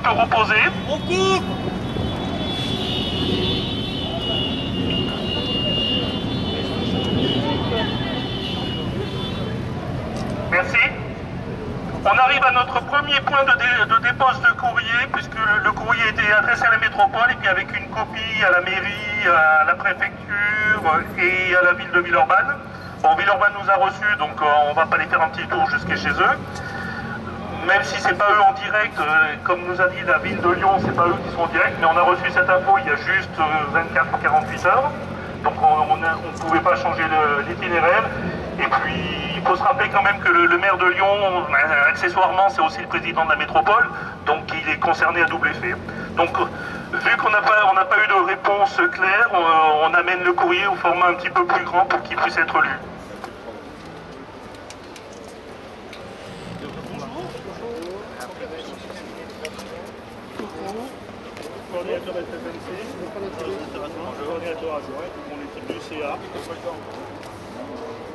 peut reposer. On coupe. Merci. On arrive à notre premier point de dépose de courrier, puisque le courrier était adressé à la métropole et puis avec une copie à la mairie, à la préfecture et à la ville de Villeurbanne. Bon, Villeurbanne nous a reçus, donc on ne va pas les faire un petit tour jusqu'à chez eux. Même si c'est pas eux en direct, comme nous a dit la ville de Lyon, c'est pas eux qui sont en direct, mais on a reçu cette info il y a juste 24 ou 48 heures. Donc on ne pouvait pas changer l'itinéraire. Et puis il faut se rappeler quand même que le maire de Lyon, accessoirement, c'est aussi le président de la métropole, donc il est concerné à double effet. Donc vu qu'on n'a pas eu de réponse claire, on amène le courrier au format un petit peu plus grand pour qu'il puisse être lu. Coordinateur SFMC, coordinateur adjoint, on est du CA.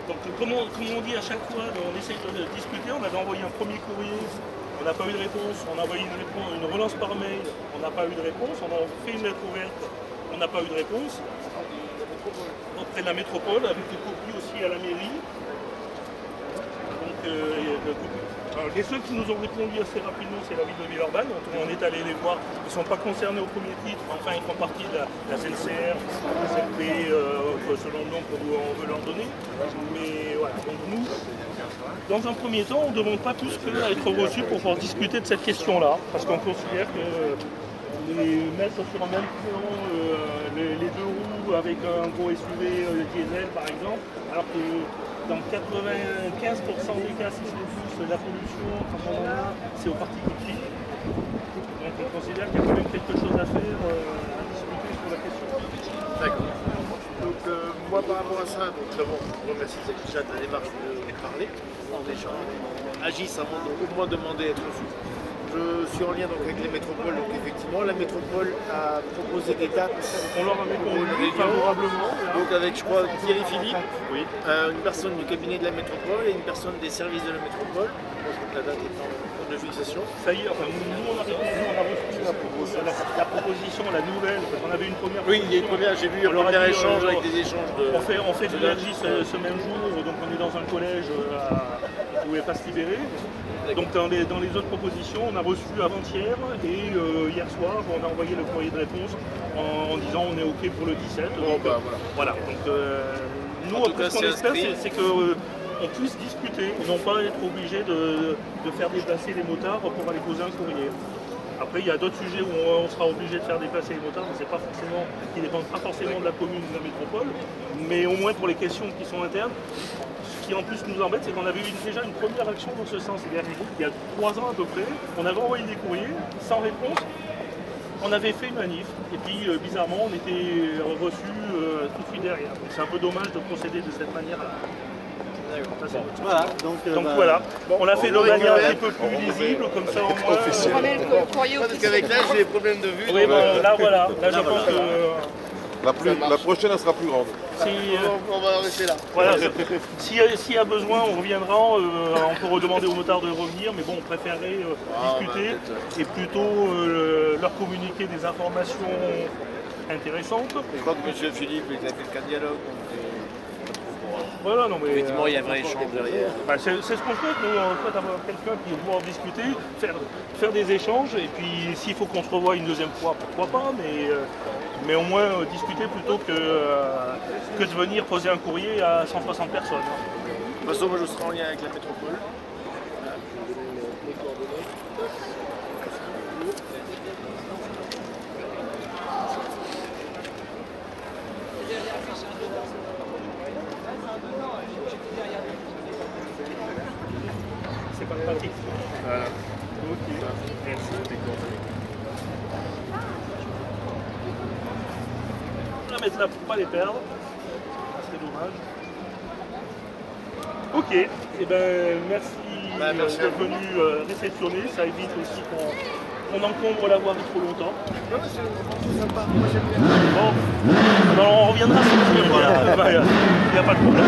Donc comme on dit à chaque fois, on essaye de discuter, on avait envoyé un premier courrier, on n'a pas eu de réponse, on a envoyé une relance par mail, on n'a pas eu de réponse, on a fait une lettre ouverte, on n'a pas eu de réponse. Auprès de la métropole, avec des copies aussi à la mairie. Donc, les seuls qui nous ont répondu assez rapidement, c'est la ville de Villeurbanne. On est allé les voir. Ils ne sont pas concernés au premier titre. Enfin, ils font partie de la CNCR, la CLP, selon le nom qu'on veut leur donner. Mais voilà. Donc nous, dans un premier temps, on ne demande pas plus qu'à être reçus pour pouvoir discuter de cette question-là. Parce qu'on considère que les mettre sur un même plan les deux roues avec un gros SUV diesel, par exemple, alors que dans 95% des cas, si c'est plus la pollution, quand on en a, c'est aux particules fines. Donc on considère qu'il y a quand même quelque chose à faire, à discuter sur la question. D'accord. Donc moi par rapport à ça, donc d'abord je remercie déjà de la démarche de parler en échange. Agis avant de au moins demander à être reçu. Je suis en lien donc avec les métropoles, donc effectivement la métropole a proposé des dates. On leur a répondu favorablement. Donc avec je crois Thierry Philippe, oui. Une personne du cabinet de la métropole et une personne des services de la métropole. Donc la date est en de fixation. Ça y est, enfin, nous on a répondu, on a reçu la proposition, la nouvelle, parce qu'on avait une première. Oui, il y a une première, j'ai vu un premier échange avec des échanges de. On fait de l'énergie ce même jour, donc on est dans un collège où elle passe libérée. Donc dans les autres propositions, on a reçu avant-hier et hier soir, on a envoyé le courrier de réponse en disant on est OK pour le 17. Bon, donc, voilà. Voilà. Donc nous, après, ce qu'on espère, c'est qu'on puisse discuter et non pas être obligé de faire déplacer les motards pour aller poser un courrier. Après, il y a d'autres sujets où on sera obligé de faire déplacer les motards, mais c'est pas forcément, qui ne dépendent pas forcément de la commune ou de la métropole, mais au moins pour les questions qui sont internes. Ce qui en plus nous embête, c'est qu'on avait eu déjà une première action dans ce sens. C'est-à-dire il y a 3 ans à peu près, on avait envoyé des courriers sans réponse. On avait fait une manif et puis bizarrement on était reçus tout de suite derrière. Donc c'est un peu dommage de procéder de cette manière-là. Voilà, donc voilà, on a fait de manière un petit peu plus lisible, comme ça au moins. Prenez le courrier Parce qu'avec l'âge, j'ai des problèmes de vue. Oui, bon, là voilà, là je pense que. La prochaine, elle sera plus grande. On va rester là. Voilà, s'il y a besoin, on reviendra. On peut redemander aux motards de revenir, mais bon, on préférerait discuter et plutôt leur communiquer des informations intéressantes. Je crois que M. Philippe, il a fait le dialogue. Voilà, non, mais, effectivement, il y a un vrai échange derrière. Bah, c'est ce qu'on souhaite, nous, on souhaite avoir quelqu'un qui va pouvoir discuter, faire des échanges, et puis s'il faut qu'on se revoie une deuxième fois, pourquoi pas, mais au moins discuter plutôt que de venir poser un courrier à 160 personnes. De toute façon, moi je serai en lien avec la métropole. C'est pas pratique. Voilà. Ok, merci. On va mettre là pour pas les perdre. C'est dommage. Ok, et ben merci d'être venu réceptionner, ça évite aussi qu'on encombre la voirie trop longtemps. C'est sympa, moi j'aime bien. Bon, on reviendra sur ce sujet, il n'y a pas de problème.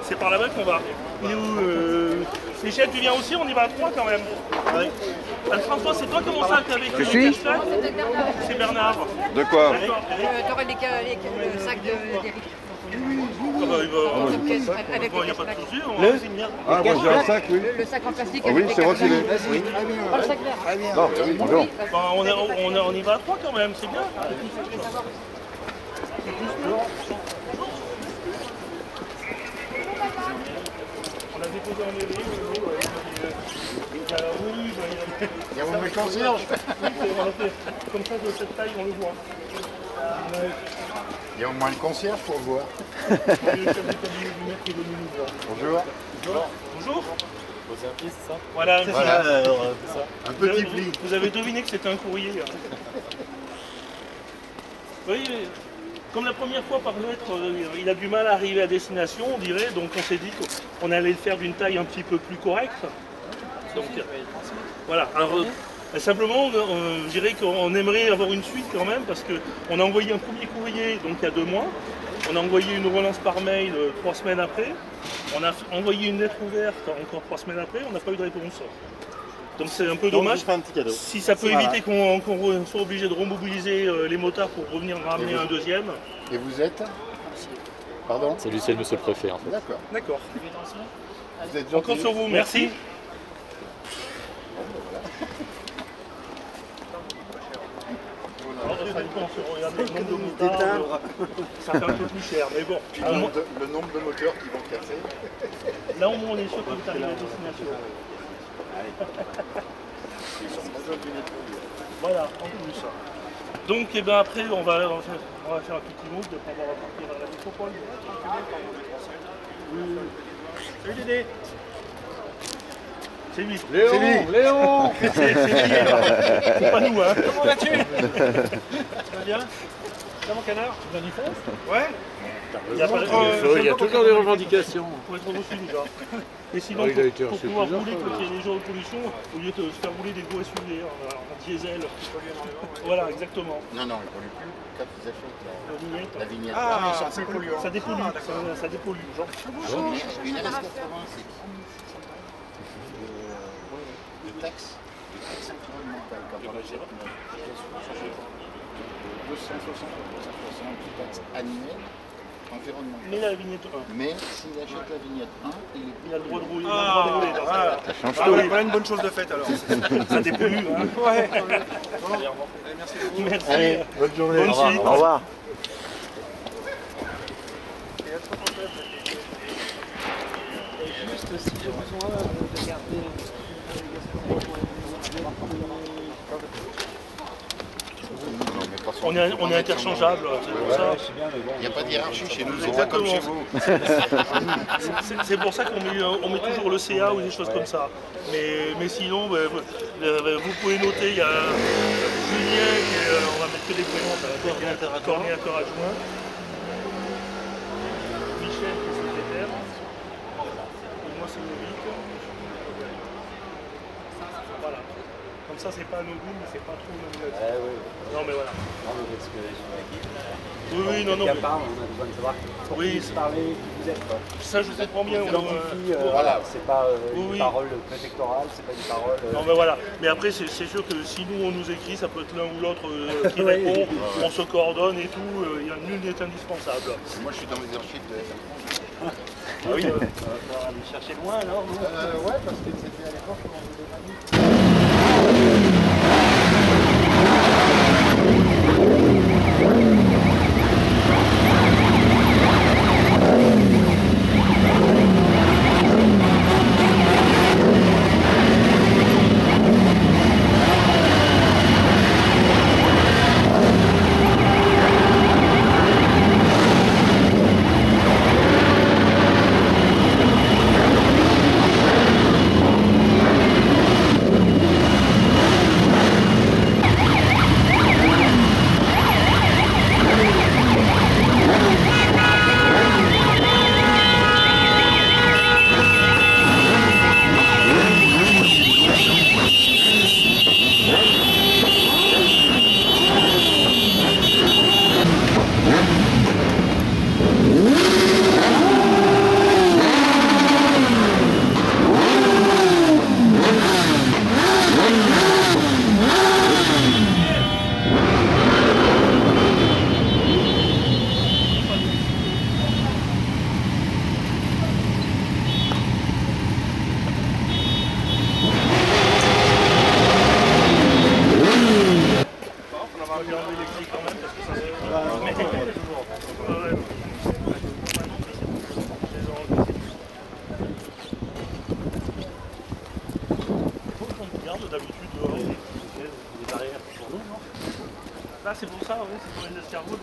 C'est par là-bas qu'on va. Il est où Michel, tu viens aussi? On y va à 3 quand même. Ouais. François, c'est toi comment ça avec Je suis. C'est Bernard. De quoi? T'aurais le sac d'Eric. Ah bah, il va... Avec Bon, il n'y a pas de souci. Ah, moi j'ai un sac, oui. le sac en plastique. Ah oui, avec c'est les moi qui l'ai. cartons. Pas le sac vert. Non, mais oui, bonjour. Bah, on y va à 3 quand même, c'est bien. On a déposé en mairie, Il y a mon concierge. comme ça, de cette taille, on le voit. Il y a au moins le concierge pour voir. Le chef de cabinet du maire qui est venu nous voir. Bonjour. Bonjour. Vos services, ça? Voilà, Voilà. Ça. Un petit pli. vous avez deviné que c'était un courrier. Hein. Oui, comme la première fois par lettre, il a du mal à arriver à destination, on dirait, donc on s'est dit qu'on allait le faire d'une taille un petit peu plus correcte. Donc, voilà. Alors, simplement, je dirais qu'on aimerait avoir une suite quand même, parce qu'on a envoyé un premier courrier donc il y a 2 mois. On a envoyé une relance par mail 3 semaines après. On a envoyé une lettre ouverte encore 3 semaines après. On n'a pas eu de réponse. Donc c'est un peu dommage. Un petit cadeau. Si ça peut éviter qu'on soit obligé de remobiliser les motards pour revenir ramener un deuxième. Et vous êtes? Pardon? C'est Lucien, monsieur le préfet, en fait. D'accord. D'accord. Vous êtes On compte gentil. sur vous, merci. Alors, ça dépend, si on regarde le nombre de motards, ça fait un peu plus cher, mais bon. Le nombre de moteurs qui vont casser. Là au moins on est sûr que vous arrivez à destination. Voilà, en plus. Donc eh ben, après on va faire un petit move de pouvoir repartir à la métropole. Salut Dédé. C'est lui. Léon, Léon. C'est lui, c'est pas nous, hein. Comment vas-tu? Ça va bien? Ça mon canard? Tu viens du fond? Ouais. Il y a toujours des revendications. Pour être reçu déjà. Et sinon, pour pouvoir rouler quand il y a des jours de pollution, au lieu de se faire rouler des gros SUV en diesel. Voilà, exactement. Non, non, il ne pollue plus quand ils achètent la vignette. Ah, mais ils sont plus polluants. ça dépollue, ça dépollue. Genre. Une RS80, c'est de taxes environnementales. Quand on achète une pièce, on change de 260 ou 360 de taxes annuelles environnementales. Mais la vignette 1. Mais s'il achète la vignette 1, Il a le droit de rouler. Change Ah, tout. voilà une bonne chose de faite alors. Ça dépollue. Hein. Ouais. Merci beaucoup. Merci. Allez, bonne journée. Bonne suite. Au revoir. Juste si j'ai besoin de garder On est interchangeable, c'est pour ça. Il n'y a pas de hiérarchie chez nous, c'est pas comme chez vous. C'est pour ça qu'on met toujours le CA ou des choses comme ça. Mais sinon, vous pouvez noter, il y a Julien, on va mettre que des prénoms, coordinateur adjoint. Michel qui est secrétaire. Et moi c'est Loïc. Voilà. Comme ça, c'est pas anonyme, mais c'est pas trop anonyme. Non, mais voilà. Oui, non. On a besoin de savoir Oui, qui parler, qui vous êtes. Ça, je comprends bien. Voilà, c'est pas Oui. une parole préfectorale, c'est pas une parole. Non, mais voilà. Mais après, c'est sûr que si nous on nous écrit, ça peut être l'un ou l'autre qui répond. On se coordonne et tout. Nul n'est indispensable. Moi, je suis dans les archives de Ah oui. On va aller chercher loin alors. ouais, parce que c'était à l'époque où on voulait pas chose. D'habitude, des barrières pour nous, non? Là, c'est pour ça, ouais, c'est pour les escargots.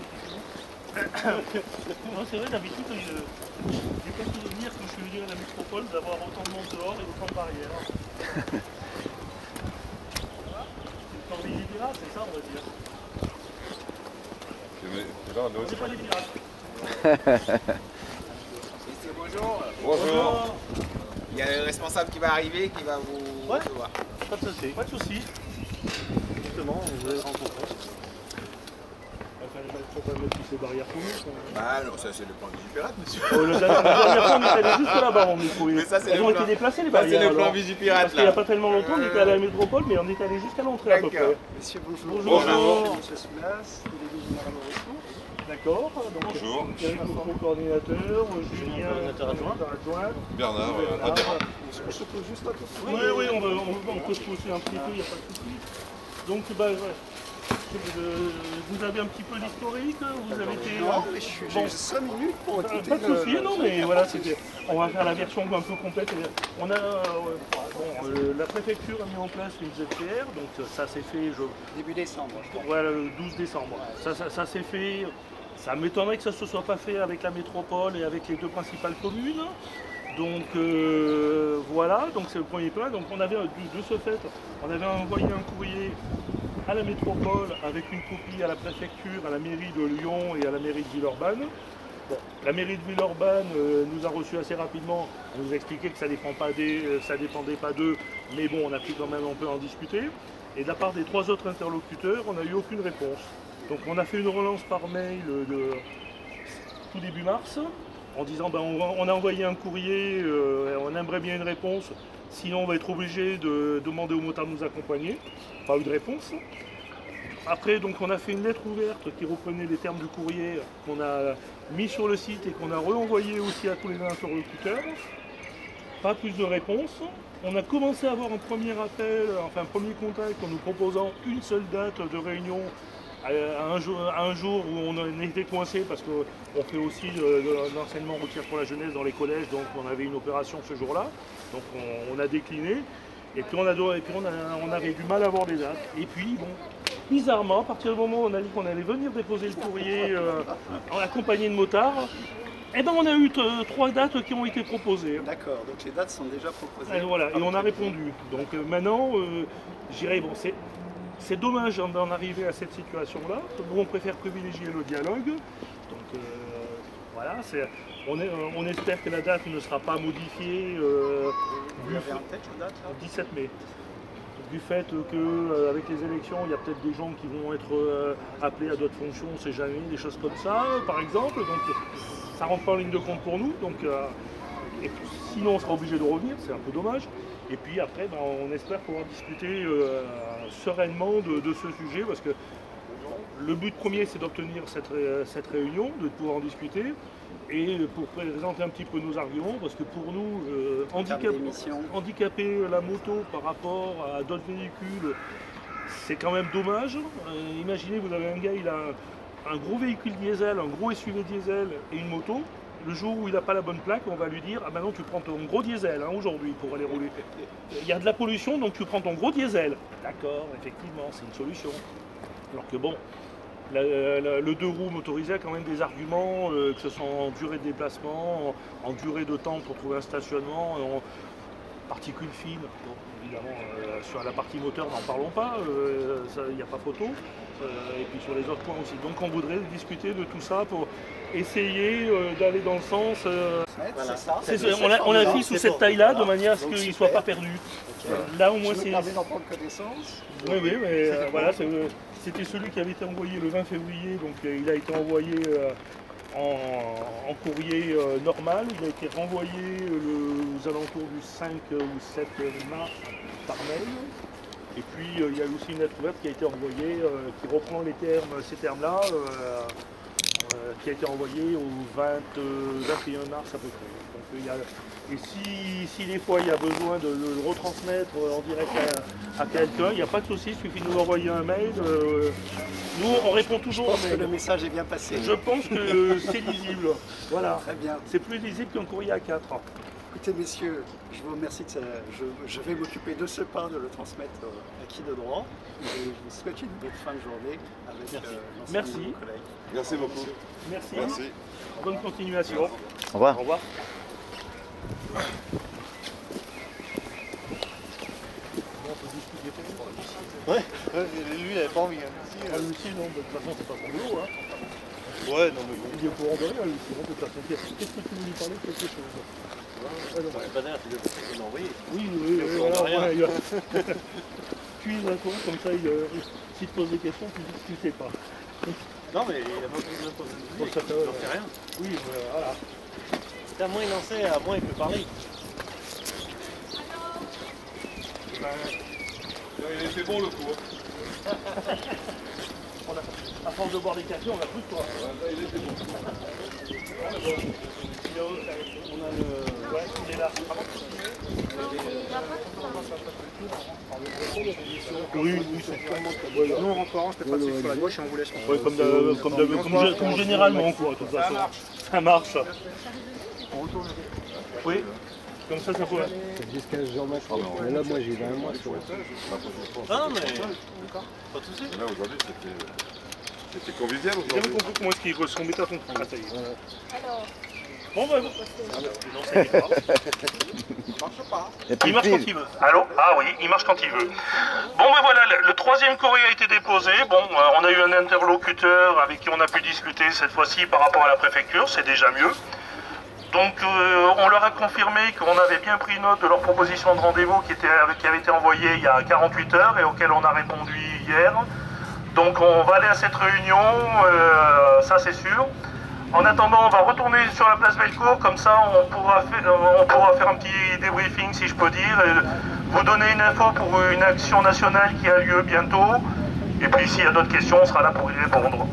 Non, c'est vrai, d'habitude, j'ai pas souvenir quand je suis venu à la métropole d'avoir autant de monde dehors et autant de barrières. C'est le corbeille des pirates, c'est ça, on va dire. C'est pas les pirates. Bonjour. Bonjour. Il y a le responsable qui va arriver, qui va vous recevoir. Pas de souci. Pas de souci. Justement, vous allez rencontrer. Enfin, il faut pas mettre toutes ces barrières pour nous. Ah non, ça c'est le plan Vigipirate, monsieur. La dernière fois, on est allé juste là-bas, on est trouvé. Mais ça, c'est Elles le ont plan. été déplacées, les Ça barrières. c'est le plan alors. Vigipirate Parce qu'il n'y a là. pas tellement longtemps, on était allé à la métropole, mais on est allé jusqu'à l'entrée à peu près. D'accord. Monsieur, bonjour. Bonjour. Monsieur Soulas, délégué général au ressources. D'accord. Donc, Bonjour. Thierry Coutreau, coordinateur, Julien, coordinateur adjoint. Bernard, adhérent. Je se pose juste un peu. Oui, on peut se poser un petit peu, il n'y a pas de souci. Donc, bah, vous avez un petit peu l'historique, vous avez été... Non, mais j'ai 5 minutes pour écouter. Pas de souci, non, mais voilà, on va faire la version un peu complète. On a, la préfecture a mis en place une ZPR, donc ça s'est fait, Début décembre. voilà, le 12 décembre. Ça s'est fait, ça m'étonnerait que ça ne se soit pas fait avec la métropole et avec les deux principales communes. Donc voilà, donc c'est le premier point. Donc on avait, de ce fait, on avait envoyé un courrier à la métropole avec une copie à la préfecture, à la mairie de Lyon et à la mairie de Villeurbanne. Bon, la mairie de Villeurbanne nous a reçus assez rapidement. On nous a expliqué que ça ne dépendait pas d'eux, mais bon, on a pu quand même un peu en discuter. Et de la part des 3 autres interlocuteurs, on n'a eu aucune réponse. Donc on a fait une relance par mail tout début mars, en disant ben, on a envoyé un courrier, on aimerait bien une réponse, sinon on va être obligé de demander aux motards de nous accompagner. Pas eu de réponse. Après, donc, on a fait une lettre ouverte qui reprenait les termes du courrier qu'on a mis sur le site et qu'on a renvoyé aussi à tous les interlocuteurs. Pas plus de réponse. On a commencé à avoir un premier appel, enfin un premier contact en nous proposant une seule date de réunion à un jour où on était coincé parce qu'on fait aussi de l'enseignement routier pour la jeunesse dans les collèges, donc on avait une opération ce jour-là. Donc on a décliné. Et puis on avait du mal à avoir des dates. Et puis bon, bizarrement, à partir du moment où on a dit qu'on allait venir déposer le courrier accompagné de motards, eh ben on a eu 3 dates qui ont été proposées. D'accord, donc les dates sont déjà proposées. Et voilà, et on a répondu. Donc maintenant, je dirais, bon, c'est dommage d'en arriver à cette situation-là. Nous, on préfère privilégier le dialogue. Donc voilà, on espère que la date ne sera pas modifiée. Vous avez en tête la date là 17 mai. Du fait qu'avec les élections, il y a peut-être des gens qui vont être appelés à d'autres fonctions, on ne sait jamais, des choses comme ça, par exemple. Donc ça ne rentre pas en ligne de compte pour nous. Donc, et sinon, on sera obligé de revenir, c'est un peu dommage. Et puis après, ben, on espère pouvoir discuter sereinement de ce sujet, parce que le but premier, c'est d'obtenir cette réunion, de pouvoir en discuter. Et pour présenter un petit peu nos arguments, parce que pour nous, handicaper la moto par rapport à d'autres véhicules, c'est quand même dommage. Imaginez, vous avez un gars, il a un gros véhicule diesel, un gros SUV diesel et une moto. Le jour où il n'a pas la bonne plaque, on va lui dire « Ah maintenant tu prends ton gros diesel aujourd'hui pour aller rouler. Il y a de la pollution, donc tu prends ton gros diesel. » D'accord, effectivement, c'est une solution. Alors que bon, le 2 roues motorisé a quand même des arguments, que ce soit en durée de déplacement, en durée de temps pour trouver un stationnement, en particules fines. Bon, évidemment, sur la partie moteur, n'en parlons pas, il n'y a pas photo. Et puis sur les autres points aussi. Donc on voudrait discuter de tout ça pour essayer d'aller dans le sens... Voilà. On l'a fait sous cette taille-là, de manière à ce qu'il ne soit pas perdu. Là au moins c'est... Vous d'en prendre connaissance. Oui, mais voilà, c'était celui qui avait été envoyé le 20 février, donc il a été envoyé en courrier normal, il a été renvoyé aux alentours du 5 ou 7 mars par mail. Et puis il y a aussi une lettre ouverte qui a été envoyée, qui reprend ces termes-là, qui a été envoyée au 21 mars à peu près. Donc, et si des fois il y a besoin de le retransmettre en direct à quelqu'un, il n'y a pas de souci, il suffit de nous envoyer un mail. Nous on répond toujours. Je pense que le message est bien passé. Je pense que c'est lisible. Voilà. Très bien. C'est plus lisible qu'un courrier A4. écoutez, messieurs, je vous remercie. Je vais m'occuper de ce pain, de le transmettre à qui de droit. Et je vous souhaite une bonne fin de journée avec l'ensemble de vos collègues. Merci beaucoup. Merci. Merci. Bonne continuation. Au revoir. Au revoir. Ouais, lui il avait pas envie. Lucie, non, de toute façon, c'est pas son boulot. Hein. Ouais, non mais bon. Il est au courant de rien, Lucie, de toute façon. Qu'est-ce que tu veux lui parler de quelque chose? Pas d'air, tu dois l'envoyer. Oui, voilà, ouais, tu es un courant, comme ça, s'il te pose des questions, tu dis que tu ne sais pas. Non mais il a pas besoin de poser. Bon, ça Il n'en sait rien. Oui, voilà. À moins il en sait, à moins il peut parler. Il était bon le coup. À force de boire des cafés, on a plus de toi. Il était bon. On a le... Ouais, il est là. Oui, c'est Nous on rentre orange, peut-être pas sur la gauche et on vous laisse. comme généralement, quoi, de toute façon. Ça marche. On retourne. Oui, comme ça peut... Jusqu'à Jean-Marc. Mais là, moi, j'ai 20 mois sur le Non mais... Pas de soucis. Là aujourd'hui c'était convivial J'ai aujourd'hui. jamais compris comment est-ce qu'il se remettait à ton train. Ça y est. Bon, bah, non, ça y est pas. Marche pas. Il marche quand il veut. Allô? Ah oui, il marche quand il veut. Bon ben voilà, le troisième courrier a été déposé. Bon, on a eu un interlocuteur avec qui on a pu discuter cette fois-ci par rapport à la préfecture, c'est déjà mieux. Donc on leur a confirmé qu'on avait bien pris note de leur proposition de rendez-vous qui avait été envoyée il y a 48 heures et auquel on a répondu hier. Donc on va aller à cette réunion, ça c'est sûr. En attendant, on va retourner sur la place Bellecour, comme ça on pourra faire un petit débriefing si je peux dire, et vous donner une info pour une action nationale qui a lieu bientôt. Et puis s'il y a d'autres questions, on sera là pour y répondre.